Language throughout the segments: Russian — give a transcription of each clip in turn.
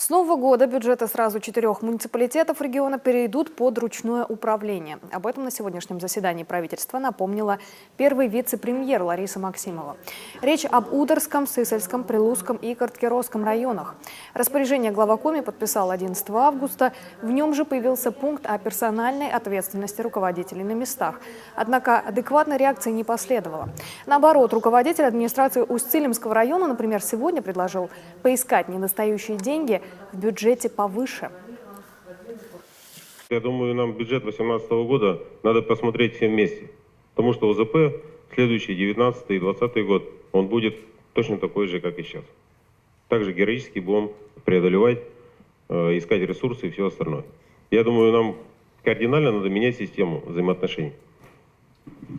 С нового года бюджеты сразу 4 муниципалитетов региона перейдут под ручное управление. Об этом на сегодняшнем заседании правительства напомнила первый вице-премьер Лариса Максимова. Речь об Ударском, Сысольском, Прилузском и Карткеровском районах. Распоряжение главакоми подписал 11 августа. В нем же появился пункт о персональной ответственности руководителей на местах. Однако адекватной реакции не последовало. Наоборот, руководитель администрации Усть-Цилимского района, например, сегодня предложил поискать недостающие деньги в бюджете повыше. Я думаю, нам бюджет 2018 года надо посмотреть все вместе. Потому что ОЗП следующий, 19 и 20 год, он будет точно такой же, как и сейчас. Также героически будем преодолевать, искать ресурсы и все остальное. Я думаю, нам кардинально надо менять систему взаимоотношений.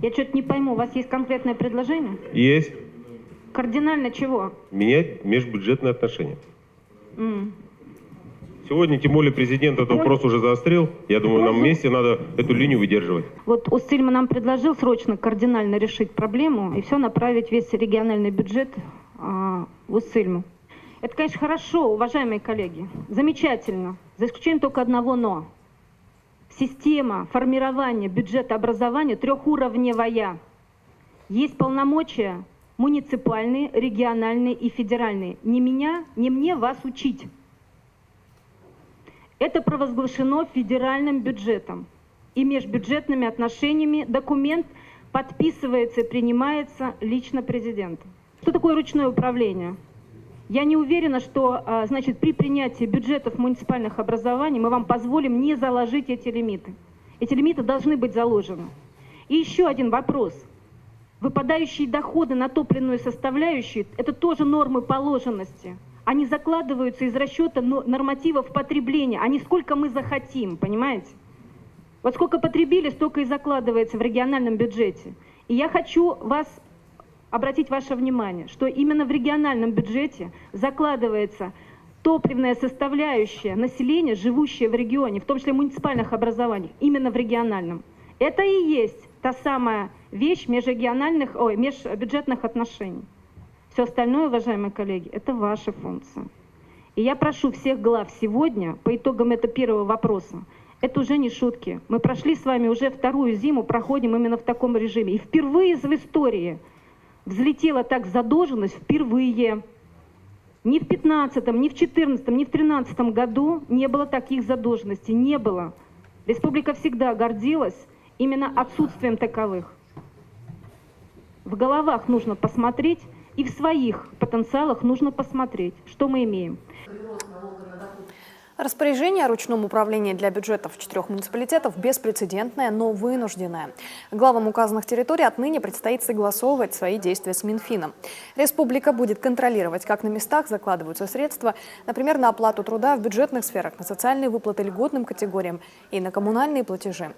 Я что-то не пойму, у вас есть конкретное предложение? Есть. Кардинально чего? Менять межбюджетные отношения. Сегодня, тем более, президент этот вопрос уже заострил. Я думаю, нам вместе надо эту линию выдерживать. Вот Усть-Цилим нам предложил срочно, кардинально решить проблему и все направить весь региональный бюджет в Усть-Цилиму. Это, конечно, хорошо, уважаемые коллеги, замечательно, за исключением только одного «но». Система формирования бюджета образования трехуровневая. Есть полномочия муниципальные, региональные и федеральные. Не мне вас учить. Это провозглашено федеральным бюджетом и межбюджетными отношениями. Документ подписывается и принимается лично президентом. Что такое ручное управление? Я не уверена, что при принятии бюджетов муниципальных образований мы вам позволим не заложить эти лимиты. Эти лимиты должны быть заложены. И еще один вопрос. Выпадающие доходы на топливную составляющую – это тоже нормы положенности. Они закладываются из расчета нормативов потребления, а не сколько мы захотим, понимаете? Вот сколько потребили, столько и закладывается в региональном бюджете. И я хочу обратить ваше внимание, что именно в региональном бюджете закладывается топливная составляющая населения, живущее в регионе, в том числе муниципальных образованиях, именно в региональном. Это и есть та самая вещь межбюджетных отношений. Все остальное, уважаемые коллеги, это ваша функция. И я прошу всех глав сегодня, по итогам этого первого вопроса, это уже не шутки. Мы прошли с вами уже вторую зиму, проходим именно в таком режиме. И впервые в истории взлетела так задолженность, впервые. Ни в 2015, ни в 2014, ни в 2013 году не было таких задолженностей, не было. Республика всегда гордилась именно отсутствием таковых. В головах нужно посмотреть, и в своих потенциалах нужно посмотреть, что мы имеем. Распоряжение о ручном управлении для бюджетов 4 муниципалитетов беспрецедентное, но вынужденное. Главам указанных территорий отныне предстоит согласовывать свои действия с Минфином. Республика будет контролировать, как на местах закладываются средства, например, на оплату труда в бюджетных сферах, на социальные выплаты льготным категориям и на коммунальные платежи.